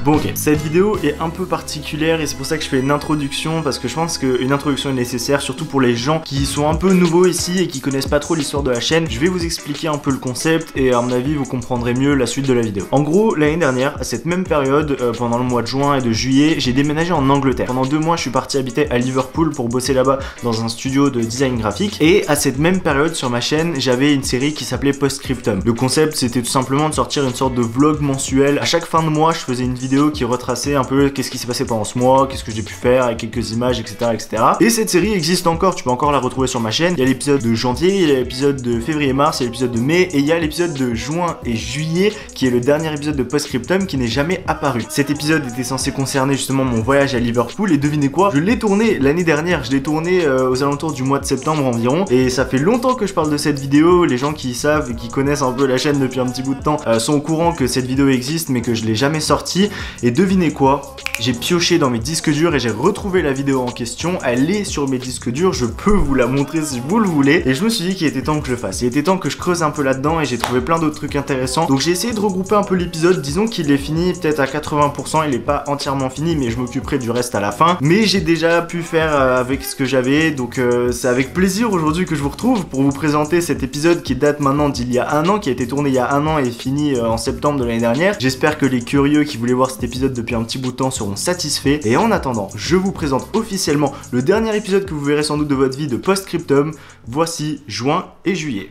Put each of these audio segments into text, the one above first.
Bon ok, cette vidéo est un peu particulière et c'est pour ça que je fais une introduction, parce que je pense qu'une introduction est nécessaire, surtout pour les gens qui sont un peu nouveaux ici et qui connaissent pas trop l'histoire de la chaîne. Je vais vous expliquer un peu le concept et à mon avis vous comprendrez mieux la suite de la vidéo. En gros, l'année dernière, à cette même période, pendant le mois de juin et de juillet, j'ai déménagé en Angleterre. Pendant 2 mois, je suis parti habiter à Liverpool pour bosser là-bas dans un studio de design graphique. Et à cette même période sur ma chaîne, j'avais une série qui s'appelait Postscriptum. Le concept, c'était tout simplement de sortir une sorte de vlog mensuel. À chaque fin de mois, je faisais une vidéo qui retraçait un peu qu'est-ce qui s'est passé pendant ce mois, qu'est-ce que j'ai pu faire, avec quelques images, etc., etc. Et cette série existe encore, tu peux encore la retrouver sur ma chaîne. Il y a l'épisode de janvier, il y a l'épisode de février-mars, il y a l'épisode de mai, et il y a l'épisode de juin et juillet, qui est le dernier épisode de Postscriptum qui n'est jamais apparu. Cet épisode était censé concerner justement mon voyage à Liverpool, et devinez quoi, je l'ai tourné l'année dernière, je l'ai tourné aux alentours du mois de septembre environ, et ça fait longtemps que je parle de cette vidéo. Les gens qui savent et qui connaissent un peu la chaîne depuis un petit bout de temps sont au courant que cette vidéo existe, mais que je l'ai jamais sortie. Et devinez quoi, j'ai pioché dans mes disques durs et j'ai retrouvé la vidéo en question. Elle est sur mes disques durs, je peux vous la montrer si vous le voulez. Et je me suis dit qu'il était temps que je le fasse. Il était temps que je creuse un peu là-dedans et j'ai trouvé plein d'autres trucs intéressants. Donc j'ai essayé de regrouper un peu l'épisode. Disons qu'il est fini peut-être à 80%, il est pas entièrement fini, mais je m'occuperai du reste à la fin. Mais j'ai déjà pu faire avec ce que j'avais, donc c'est avec plaisir aujourd'hui que je vous retrouve pour vous présenter cet épisode qui date maintenant d'il y a 1 an, qui a été tourné il y a 1 an et fini en septembre de l'année dernière. J'espère que les curieux qui voulaient voir cet épisode depuis un petit bout de temps seront satisfaits. Et en attendant, je vous présente officiellement le dernier épisode que vous verrez sans doute de votre vie de Postscriptum. Voici juin et juillet.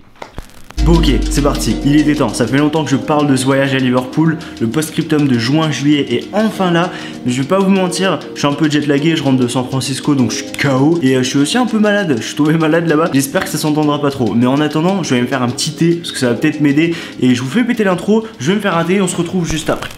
Bon ok, c'est parti, il était temps, ça fait longtemps que je parle de ce voyage à Liverpool, le Postscriptum de juin-juillet est enfin là, mais je vais pas vous mentir, je suis un peu jetlagué, je rentre de San Francisco donc je suis KO, et je suis aussi un peu malade, je suis tombé malade là-bas, j'espère que ça s'entendra pas trop, mais en attendant, je vais me faire un petit thé, parce que ça va peut-être m'aider, et je vous fais péter l'intro, je vais me faire un thé et on se retrouve juste après.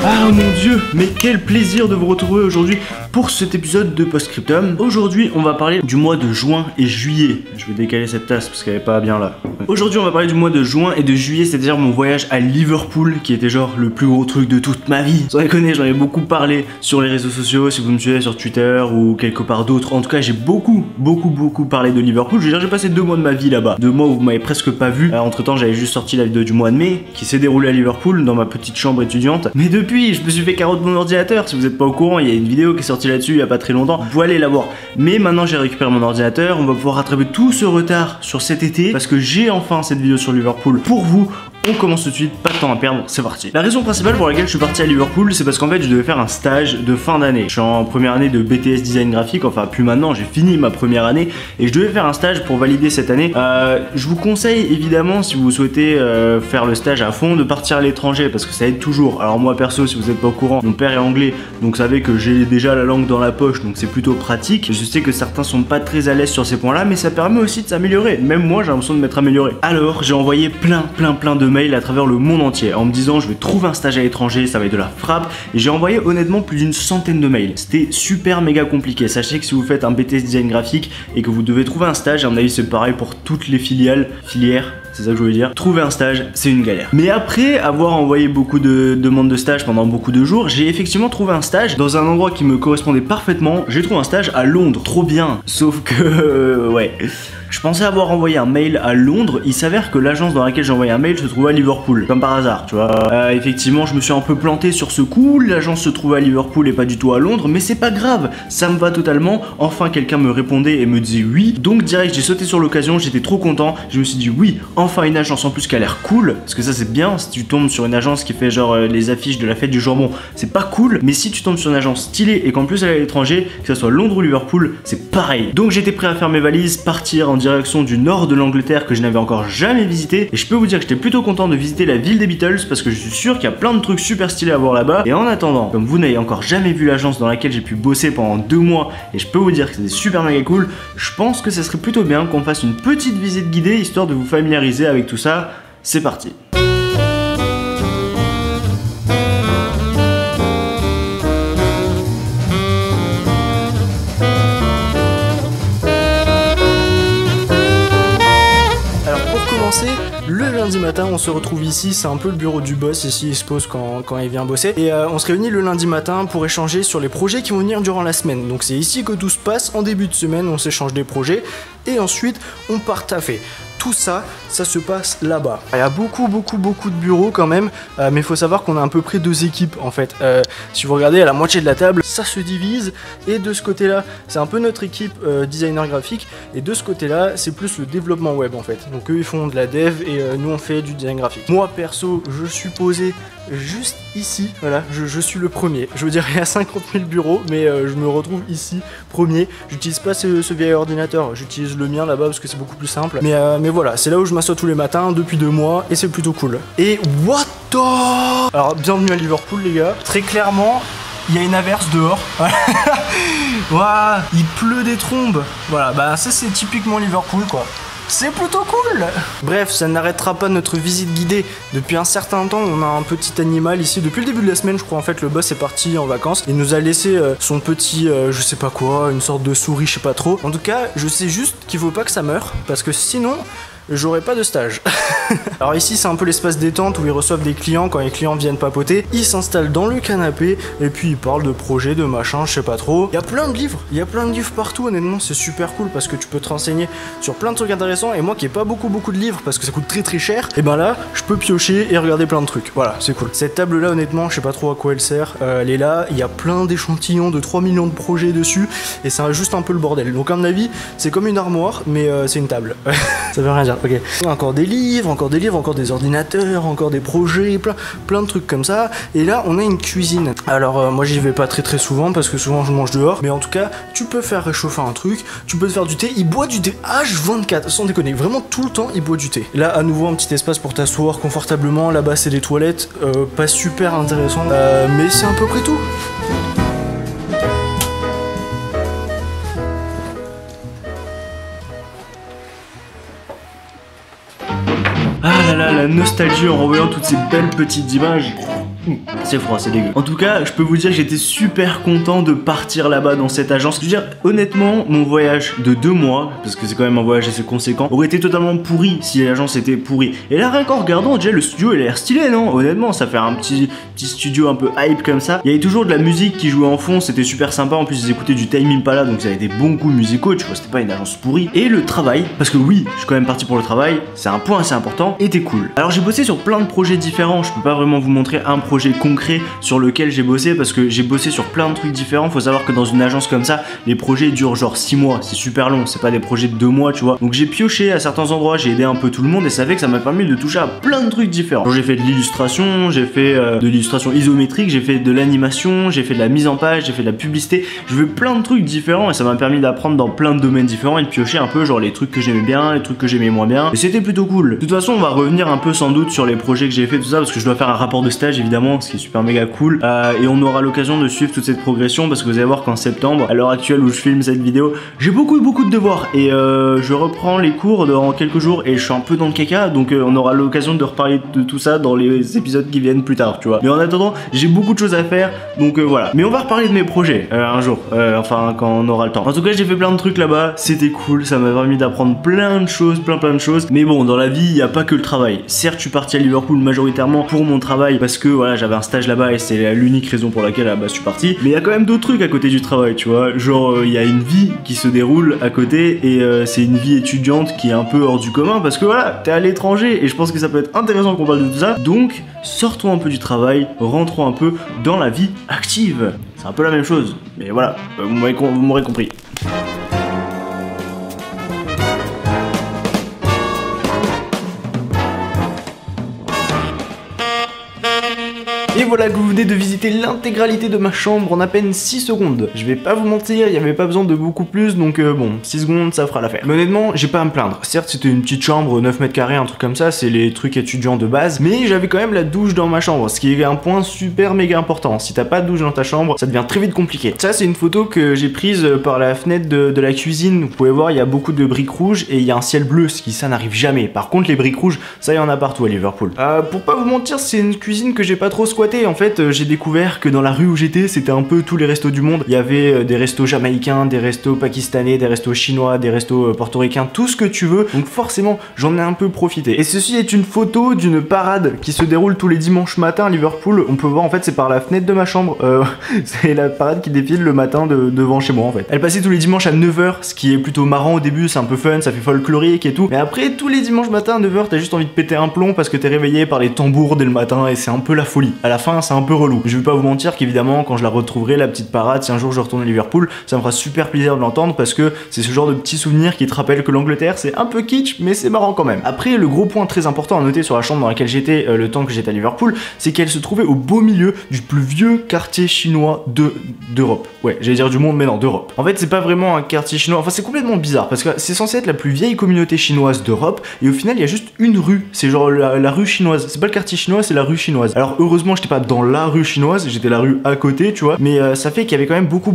Ah mon dieu, mais quel plaisir de vous retrouver aujourd'hui pour cet épisode de Postscriptum. Aujourd'hui, on va parler du mois de juin et juillet. Je vais décaler cette tasse parce qu'elle est pas bien là. Aujourd'hui, on va parler du mois de juin et de juillet, c'est-à-dire mon voyage à Liverpool, qui était genre le plus gros truc de toute ma vie. Sans déconner, j'en ai beaucoup parlé sur les réseaux sociaux, si vous me suivez sur Twitter ou quelque part d'autre. En tout cas, j'ai beaucoup parlé de Liverpool. Je veux dire, j'ai passé 2 mois de ma vie là-bas. 2 mois où vous m'avez presque pas vu. Entre temps, j'avais juste sorti la vidéo du mois de mai, qui s'est déroulée à Liverpool, dans ma petite chambre étudiante. Mais depuis, je me suis fait carotte mon ordinateur. Si vous êtes pas au courant, il y a une vidéo qui est sortie là-dessus il y a pas très longtemps. Vous pouvez aller la voir. Mais maintenant, j'ai récupéré mon ordinateur. On va pouvoir rattraper tout ce retard sur cet été parce que j'ai enfin cette vidéo sur Liverpool pour vous. On commence tout de suite, pas de temps à perdre, c'est parti. La raison principale pour laquelle je suis parti à Liverpool, c'est parce qu'en fait je devais faire un stage de fin d'année. Je suis en première année de BTS design graphique, enfin plus maintenant, j'ai fini ma première année et je devais faire un stage pour valider cette année. Je vous conseille évidemment, si vous souhaitez faire le stage à fond, de partir à l'étranger parce que ça aide toujours. Alors moi perso, si vous n'êtes pas au courant, mon père est anglais, donc vous savez que j'ai déjà la langue dans la poche, donc c'est plutôt pratique. Je sais que certains sont pas très à l'aise sur ces points là, mais ça permet aussi de s'améliorer. Même moi j'ai l'impression de m'être amélioré. Alors j'ai envoyé plein de mails à travers le monde entier en me disant je vais trouver un stage à l'étranger, ça va être de la frappe, et j'ai envoyé honnêtement plus d'une centaine de mails. C'était super méga compliqué. Sachez que si vous faites un BTS design graphique et que vous devez trouver un stage, à mon avis c'est pareil pour toutes les filières, c'est ça que je voulais dire. Trouver un stage, c'est une galère. Mais après avoir envoyé beaucoup de demandes de stage pendant beaucoup de jours, j'ai effectivement trouvé un stage dans un endroit qui me correspondait parfaitement. J'ai trouvé un stage à Londres, trop bien. Sauf que, ouais. Je pensais avoir envoyé un mail à Londres, il s'avère que l'agence dans laquelle j'ai envoyé un mail se trouvait à Liverpool, comme par hasard, tu vois. Effectivement, je me suis un peu planté sur ce coup, l'agence se trouvait à Liverpool et pas du tout à Londres, mais c'est pas grave, ça me va totalement. Enfin, quelqu'un me répondait et me disait oui, donc direct, j'ai sauté sur l'occasion, j'étais trop content, je me suis dit oui, enfin une agence en plus qui a l'air cool, parce que ça c'est bien, si tu tombes sur une agence qui fait genre les affiches de la fête du jambon, c'est pas cool, mais si tu tombes sur une agence stylée et qu'en plus elle est à l'étranger, que ça soit Londres ou Liverpool, c'est pareil. Donc j'étais prêt à faire mes valises, partir en direction du nord de l'Angleterre que je n'avais encore jamais visité, et je peux vous dire que j'étais plutôt content de visiter la ville des Beatles parce que je suis sûr qu'il y a plein de trucs super stylés à voir là-bas. Et en attendant, comme vous n'avez encore jamais vu l'agence dans laquelle j'ai pu bosser pendant 2 mois, et je peux vous dire que c'était super méga cool, je pense que ça serait plutôt bien qu'on fasse une petite visite guidée histoire de vous familiariser avec tout ça. C'est parti. commencer le lundi matin, on se retrouve ici, c'est un peu le bureau du boss, ici il se pose quand il vient bosser. Et on se réunit le lundi matin pour échanger sur les projets qui vont venir durant la semaine. Donc c'est ici que tout se passe, en début de semaine on s'échange des projets et ensuite on part taffer. Tout ça, ça se passe là-bas. Il y a beaucoup de bureaux quand même, mais il faut savoir qu'on a à peu près 2 équipes en fait. Si vous regardez à la moitié de la table, ça se divise, et de ce côté-là, c'est un peu notre équipe designer graphique, et de ce côté-là, c'est plus le développement web en fait. Donc eux, ils font de la dev, et nous, on fait du design graphique. Moi, perso, je suis posé juste ici, voilà, je suis le premier. Je veux dire, il y a 50 000 bureaux, mais je me retrouve ici, premier. J'utilise pas ce vieil ordinateur, j'utilise le mien là-bas parce que c'est beaucoup plus simple. Mais voilà, c'est là où je m'assois tous les matins depuis 2 mois et c'est plutôt cool. Et what the... Alors, bienvenue à Liverpool, les gars. Très clairement, il y a une averse dehors. Waouh, il pleut des trombes. Voilà, bah ça c'est typiquement Liverpool, quoi. C'est plutôt cool. Bref, ça n'arrêtera pas notre visite guidée. Depuis un certain temps, on a un petit animal ici. Depuis le début de la semaine, je crois, en fait, le boss est parti en vacances. Il nous a laissé son petit, je sais pas quoi, une sorte de souris, je sais pas trop. En tout cas, je sais juste qu'il faut pas que ça meure, parce que sinon... j'aurai pas de stage. Alors ici c'est un peu l'espace détente où ils reçoivent des clients. Quand les clients viennent papoter, ils s'installent dans le canapé et puis ils parlent de projets, de machin, je sais pas trop. Il y a plein de livres, il y a plein de livres partout, honnêtement c'est super cool parce que tu peux te renseigner sur plein de trucs intéressants. Et moi qui ai pas beaucoup de livres parce que ça coûte très cher, et ben là je peux piocher et regarder plein de trucs. Voilà, c'est cool. Cette table là, honnêtement, je sais pas trop à quoi elle sert. Elle est là, il y a plein d'échantillons de 3 millions de projets dessus et c'est juste un peu le bordel. Donc à mon avis c'est comme une armoire mais c'est une table. Ça veut rien dire. Ok. Encore des livres, encore des ordinateurs, encore des projets, plein de trucs comme ça. Et là, on a une cuisine. Alors, moi, j'y vais pas très souvent parce que souvent je mange dehors. Mais en tout cas, tu peux faire réchauffer un truc, tu peux te faire du thé. Il boit du thé H24, sans déconner. Vraiment, tout le temps, il boit du thé. Là, à nouveau, un petit espace pour t'asseoir confortablement. Là-bas, c'est des toilettes. Pas super intéressant. Mais c'est à peu près tout. Ah là là, la nostalgie en revoyant toutes ces belles petites images. C'est froid, c'est dégueu. En tout cas, je peux vous dire que j'étais super content de partir là-bas dans cette agence. Je veux dire, honnêtement, mon voyage de 2 mois, parce que c'est quand même un voyage assez conséquent, aurait été totalement pourri si l'agence était pourrie. Et là, rien qu'en regardant, déjà le studio il a l'air stylé, non? Honnêtement, ça fait un petit studio un peu hype comme ça. Il y avait toujours de la musique qui jouait en fond, c'était super sympa. En plus, ils écoutaient du Tame Impala, donc ça avait des bons coups musicaux, tu vois, c'était pas une agence pourrie. Et le travail, parce que oui, je suis quand même parti pour le travail, c'est un point assez important, était cool. Alors j'ai bossé sur plein de projets différents, je peux pas vraiment vous montrer un projet concret sur lequel j'ai bossé parce que j'ai bossé sur plein de trucs différents. Faut savoir que dans une agence comme ça, les projets durent genre 6 mois, c'est super long, c'est pas des projets de 2 mois, tu vois. Donc j'ai pioché à certains endroits, j'ai aidé un peu tout le monde et ça fait que ça m'a permis de toucher à plein de trucs différents. J'ai fait de l'illustration, j'ai fait de l'illustration isométrique, j'ai fait de l'animation, j'ai fait de la mise en page, j'ai fait de la publicité, je fais plein de trucs différents et ça m'a permis d'apprendre dans plein de domaines différents et de piocher un peu genre les trucs que j'aimais bien, les trucs que j'aimais moins bien et c'était plutôt cool. De toute façon, on va revenir un peu sans doute sur les projets que j'ai fait, tout ça, parce que je dois faire un rapport de stage évidemment, ce qui est super méga cool, et on aura l'occasion de suivre toute cette progression parce que vous allez voir qu'en septembre, à l'heure actuelle où je filme cette vidéo, j'ai beaucoup de devoirs et je reprends les cours dans quelques jours et je suis un peu dans le caca, donc on aura l'occasion de reparler de tout ça dans les épisodes qui viennent plus tard, tu vois. Mais en attendant, j'ai beaucoup de choses à faire, donc voilà. Mais on va reparler de mes projets un jour, enfin quand on aura le temps. En tout cas, j'ai fait plein de trucs là-bas, c'était cool, ça m'a permis d'apprendre plein de choses, plein de choses. Mais bon, dans la vie, il n'y a pas que le travail. Certes, je suis parti à Liverpool majoritairement pour mon travail parce que voilà, j'avais un stage là-bas et c'est l'unique raison pour laquelle je suis parti. Mais il y a quand même d'autres trucs à côté du travail, tu vois. Genre, il y a une vie qui se déroule à côté et c'est une vie étudiante qui est un peu hors du commun parce que voilà, t'es à l'étranger et je pense que ça peut être intéressant qu'on parle de tout ça. Donc, sortons un peu du travail, rentrons un peu dans la vie active. C'est un peu la même chose, mais voilà, vous m'aurez compris. Et voilà que vous venez de visiter l'intégralité de ma chambre en à peine 6 secondes. Je vais pas vous mentir, il n'y avait pas besoin de beaucoup plus, donc bon, 6 secondes ça fera l'affaire. Mais honnêtement, j'ai pas à me plaindre. Certes, c'était une petite chambre, 9 mètres carrés, un truc comme ça, c'est les trucs étudiants de base, mais j'avais quand même la douche dans ma chambre, ce qui est un point super méga important. Si t'as pas de douche dans ta chambre, ça devient très vite compliqué. Ça, c'est une photo que j'ai prise par la fenêtre de la cuisine. Vous pouvez voir, il y a beaucoup de briques rouges et il y a un ciel bleu, ce qui ça n'arrive jamais. Par contre, les briques rouges, ça y en a partout à Liverpool. Pour pas vous mentir, c'est une cuisine que j'ai pas trop squattée squatté. En fait, j'ai découvert que dans la rue où j'étais, c'était un peu tous les restos du monde. Il y avait des restos jamaïcains, des restos pakistanais, des restos chinois, des restos portoricains, tout ce que tu veux. Donc forcément, j'en ai un peu profité. Et ceci est une photo d'une parade qui se déroule tous les dimanches matins à Liverpool. On peut voir, en fait, c'est par la fenêtre de ma chambre. C'est la parade qui défile le matin devant chez moi, en fait. Elle passait tous les dimanches à 9h, ce qui est plutôt marrant au début, c'est un peu fun, ça fait folklorique et tout. Mais après, tous les dimanches matins à 9h, t'as juste envie de péter un plomb parce que t'es réveillé par les tambours dès le matin et c'est un peu la folie. À la fin, c'est un peu relou. Je vais pas vous mentir qu'évidemment, quand je la retrouverai, la petite parade, si un jour je retourne à Liverpool, ça me fera super plaisir de l'entendre parce que c'est ce genre de petits souvenirs qui te rappellent que l'Angleterre, c'est un peu kitsch, mais c'est marrant quand même. Après, le gros point très important à noter sur la chambre dans laquelle j'étais le temps que j'étais à Liverpool, c'est qu'elle se trouvait au beau milieu du plus vieux quartier chinois d'Europe. Ouais, j'allais dire du monde, mais non, d'Europe. En fait, c'est pas vraiment un quartier chinois, enfin c'est complètement bizarre parce que c'est censé être la plus vieille communauté chinoise d'Europe et au final il y a juste une rue, c'est genre la rue chinoise, c'est pas le quartier chinois, c'est la rue chinoise. Alors heureusement j'étais pas dans la rue chinoise, j'étais la rue à côté, tu vois, mais ça fait qu'il y avait quand même beaucoup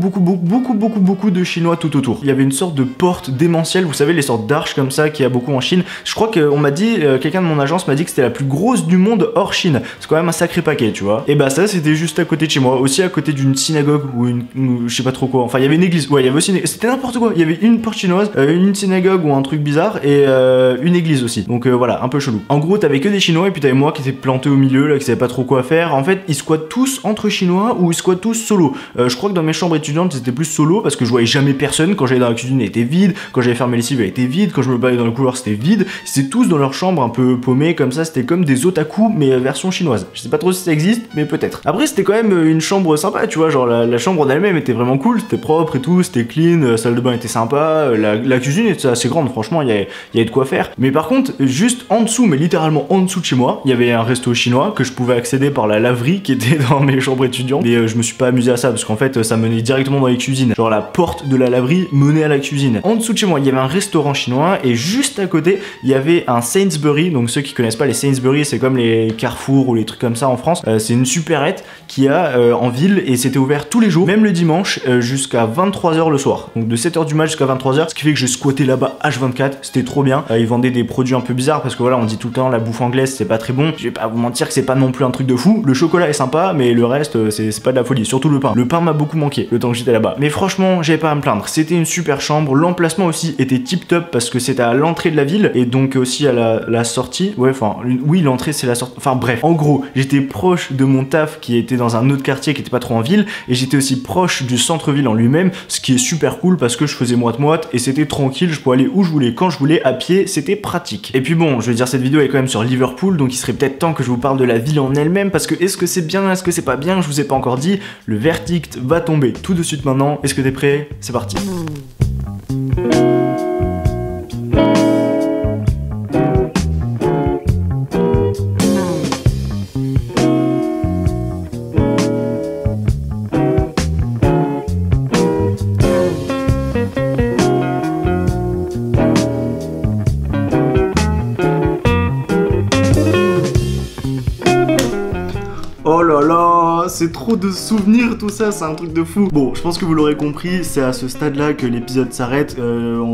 de chinois tout autour. Il y avait une sorte de porte démentielle, vous savez les sortes d'arches comme ça qu'il y a beaucoup en Chine. Je crois qu'on m'a dit, quelqu'un de mon agence m'a dit que c'était la plus grosse du monde hors Chine. C'est quand même un sacré paquet, tu vois. Et bah ça c'était juste à côté de chez moi, aussi à côté d'une synagogue ou je sais pas trop quoi. Enfin il y avait une église, ouais il y avait aussi c'était n'importe quoi. Il y avait une porte chinoise, une synagogue ou un truc bizarre et une église aussi. Donc voilà, un peu chelou. En gros t'avais que des chinois et puis t'avais moi qui était planté au milieu là, qui savait pas trop quoi faire. En fait ils squattent tous entre chinois ou ils squattent tous solo. Je crois que dans mes chambres étudiantes c'était plus solo parce que je voyais jamais personne. Quand j'allais dans la cuisine elle était vide, quand j'avais fermé les lessive elle était vide, quand je me baladais dans le couloir c'était vide. C'était tous dans leur chambre un peu paumés comme ça, c'était comme des otaku mais version chinoise. Je sais pas trop si ça existe mais peut-être. Après c'était quand même une chambre sympa, tu vois, genre la chambre en elle-même était vraiment cool, c'était propre et tout, c'était clean, la salle de bain était sympa, la cuisine était assez grande, franchement il y avait de quoi faire. Mais par contre juste en dessous, mais littéralement en dessous de chez moi, il y avait un resto chinois que je pouvais accéder par la laverie qui était dans mes chambres étudiantes. Mais je me suis pas amusé à ça parce qu'en fait ça menait directement dans les cuisines, genre la porte de la laverie menait à la cuisine. En dessous de chez moi il y avait un restaurant chinois et juste à côté il y avait un Sainsbury. Donc ceux qui connaissent pas les Sainsbury, c'est comme les Carrefour ou les trucs comme ça en France, c'est une supérette qui a en ville et c'était ouvert tous les jours, même le dimanche jusqu'à 23h le soir. Donc de 7h du mat jusqu'à 23h, ce qui fait que je squattais là-bas H24, c'était trop bien. Ils vendaient des produits un peu bizarres parce que voilà, on dit tout le temps la bouffe anglaise c'est pas très bon. Je vais pas vous mentir que c'est pas non plus un truc de fou. Le chocolat est sympa mais le reste c'est pas de la folie, surtout le pain. Le pain m'a beaucoup manqué le temps que j'étais là-bas. Mais franchement, j'avais pas à me plaindre. C'était une super chambre, l'emplacement aussi était tip top parce que c'était à l'entrée de la ville et donc aussi à la sortie. Ouais, enfin oui, l'entrée c'est la sortie. Enfin bref, en gros, j'étais proche de mon taf qui était dans un autre quartier qui était pas trop en ville et j'étais aussi proche du centre-ville en lui-même, ce qui est super cool parce que je faisais moite-moite et c'était tranquille, je pouvais aller où je voulais, quand je voulais, à pied, c'était pratique. Et puis bon, je veux dire, cette vidéo est quand même sur Liverpool, donc il serait peut-être temps que je vous parle de la ville en elle-même parce que est-ce que c'est bien, est-ce que c'est pas bien, je vous ai pas encore dit, le verdict va tomber tout de suite maintenant. Est-ce que t'es prêt? C'est parti. Oh là là, c'est trop de souvenirs tout ça, c'est un truc de fou. Bon, je pense que vous l'aurez compris, c'est à ce stade-là que l'épisode s'arrête.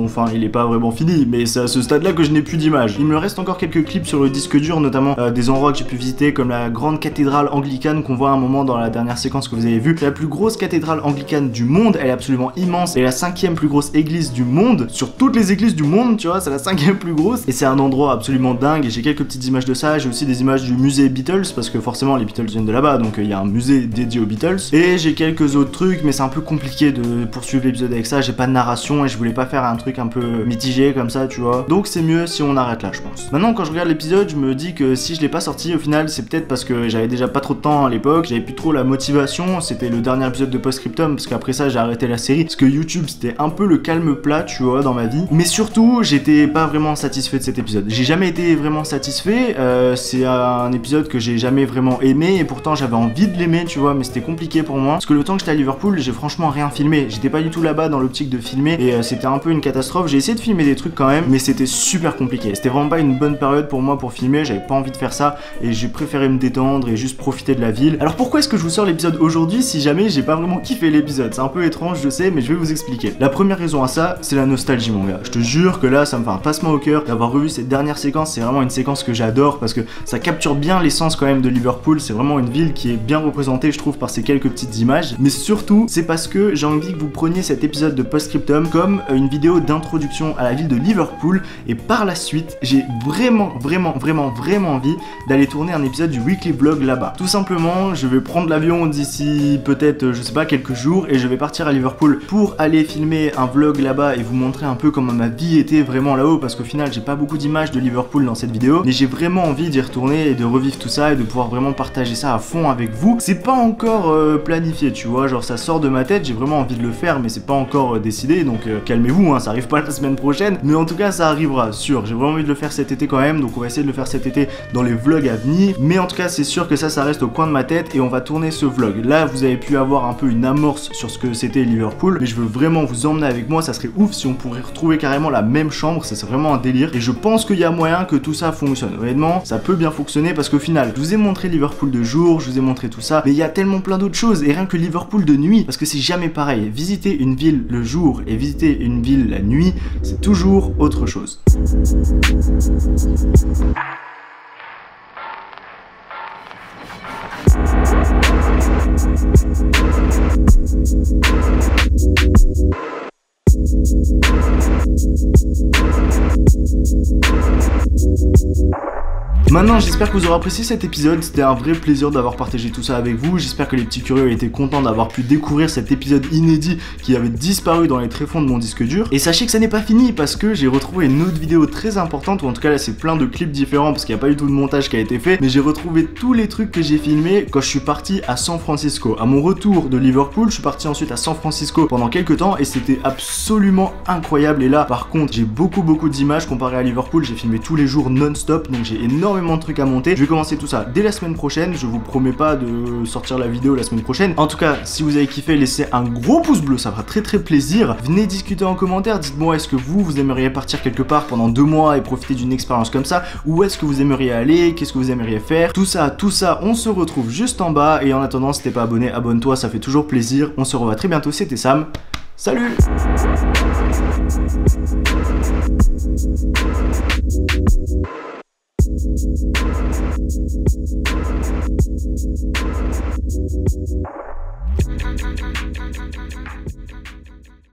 Enfin, il est pas vraiment fini, mais c'est à ce stade-là que je n'ai plus d'images. Il me reste encore quelques clips sur le disque dur, notamment des endroits que j'ai pu visiter, comme la grande cathédrale anglicane qu'on voit à un moment dans la dernière séquence que vous avez vue. C'est la plus grosse cathédrale anglicane du monde, elle est absolument immense. Elle est la 5e plus grosse église du monde, sur toutes les églises du monde, tu vois, c'est la 5e plus grosse. Et c'est un endroit absolument dingue, et j'ai quelques petites images de ça. J'ai aussi des images du musée Beatles, parce que forcément les Beatles viennent de là-bas, donc il y a un musée dédié aux Beatles. Et j'ai quelques autres trucs, mais c'est un peu compliqué de poursuivre l'épisode avec ça, j'ai pas de narration et je voulais pas faire un truc un peu mitigé comme ça, tu vois. Donc c'est mieux si on arrête là, je pense. Maintenant, quand je regarde l'épisode, je me dis que si je l'ai pas sorti, au final, c'est peut-être parce que j'avais déjà pas trop de temps à l'époque, j'avais plus trop la motivation, c'était le dernier épisode de Postscriptum, parce qu'après ça, j'ai arrêté la série, parce que YouTube, c'était un peu le calme plat, tu vois, dans ma vie. Mais surtout, j'étais pas vraiment satisfait de cet épisode. J'ai jamais été vraiment satisfait, c'est un épisode que j'ai jamais vraiment aimé, et pourtant j'avais envie de l'aimer. aimé, tu vois, mais c'était compliqué pour moi parce que le temps que j'étais à Liverpool, j'ai franchement rien filmé. J'étais pas du tout là-bas dans l'optique de filmer et c'était un peu une catastrophe. J'ai essayé de filmer des trucs quand même, mais c'était super compliqué. C'était vraiment pas une bonne période pour moi pour filmer. J'avais pas envie de faire ça et j'ai préféré me détendre et juste profiter de la ville. Alors pourquoi est-ce que je vous sors l'épisode aujourd'hui si jamais j'ai pas vraiment kiffé l'épisode? C'est un peu étrange, je sais, mais je vais vous expliquer. La première raison à ça, c'est la nostalgie, mon gars. Je te jure que là, ça me fait un passement au cœur d'avoir revu cette dernière séquence. C'est vraiment une séquence que j'adore parce que ça capture bien l'essence quand même de Liverpool. C'est vraiment une ville qui est bien représentée, je trouve, par ces quelques petites images. Mais surtout, c'est parce que j'ai envie que vous preniez cet épisode de Postscriptum comme une vidéo d'introduction à la ville de Liverpool. Et par la suite, j'ai vraiment envie d'aller tourner un épisode du weekly vlog là-bas. Tout simplement, je vais prendre l'avion d'ici peut-être, je sais pas, quelques jours et je vais partir à Liverpool pour aller filmer un vlog là-bas et vous montrer un peu comment ma vie était vraiment là-haut parce qu'au final, j'ai pas beaucoup d'images de Liverpool dans cette vidéo, mais j'ai vraiment envie d'y retourner et de revivre tout ça et de pouvoir vraiment partager ça à fond avec vous. C'est pas encore planifié, tu vois, genre ça sort de ma tête, j'ai vraiment envie de le faire, mais c'est pas encore décidé, donc calmez-vous, hein, ça arrive pas la semaine prochaine, mais en tout cas ça arrivera, sûr. J'ai vraiment envie de le faire cet été quand même, donc on va essayer de le faire cet été dans les vlogs à venir, mais en tout cas c'est sûr que ça reste au coin de ma tête et on va tourner ce vlog. Là vous avez pu avoir un peu une amorce sur ce que c'était Liverpool, mais je veux vraiment vous emmener avec moi. Ça serait ouf si on pourrait retrouver carrément la même chambre, ça serait vraiment un délire et je pense qu'il y a moyen que tout ça fonctionne. Honnêtement ça peut bien fonctionner parce qu'au final je vous ai montré Liverpool de jour, je vous ai montré tout ça, mais il y a tellement plein d'autres choses et rien que Liverpool de nuit, parce que c'est jamais pareil. Visiter une ville le jour et visiter une ville la nuit, c'est toujours autre chose. Maintenant, j'espère que vous aurez apprécié cet épisode, c'était un vrai plaisir d'avoir partagé tout ça avec vous, j'espère que les petits curieux étaient contents d'avoir pu découvrir cet épisode inédit qui avait disparu dans les tréfonds de mon disque dur. Et sachez que ça n'est pas fini parce que j'ai retrouvé une autre vidéo très importante, ou en tout cas là c'est plein de clips différents parce qu'il n'y a pas du tout de montage qui a été fait, mais j'ai retrouvé tous les trucs que j'ai filmés quand je suis parti à San Francisco. À mon retour de Liverpool, je suis parti ensuite à San Francisco pendant quelques temps et c'était absolument incroyable. Et là par contre j'ai beaucoup d'images comparé à Liverpool, j'ai filmé tous les jours non-stop, donc j'ai énormément de trucs à monter. Je vais commencer tout ça dès la semaine prochaine, je vous promets pas de sortir la vidéo la semaine prochaine. En tout cas, si vous avez kiffé, laissez un gros pouce bleu, ça fera très plaisir. Venez discuter en commentaire, dites-moi est-ce que vous aimeriez partir quelque part pendant 2 mois et profiter d'une expérience comme ça, ou est-ce que vous aimeriez aller, qu'est-ce que vous aimeriez faire, tout ça, on se retrouve juste en bas. Et en attendant, si t'es pas abonné, abonne-toi, ça fait toujours plaisir. On se revoit très bientôt, c'était Sam, salut.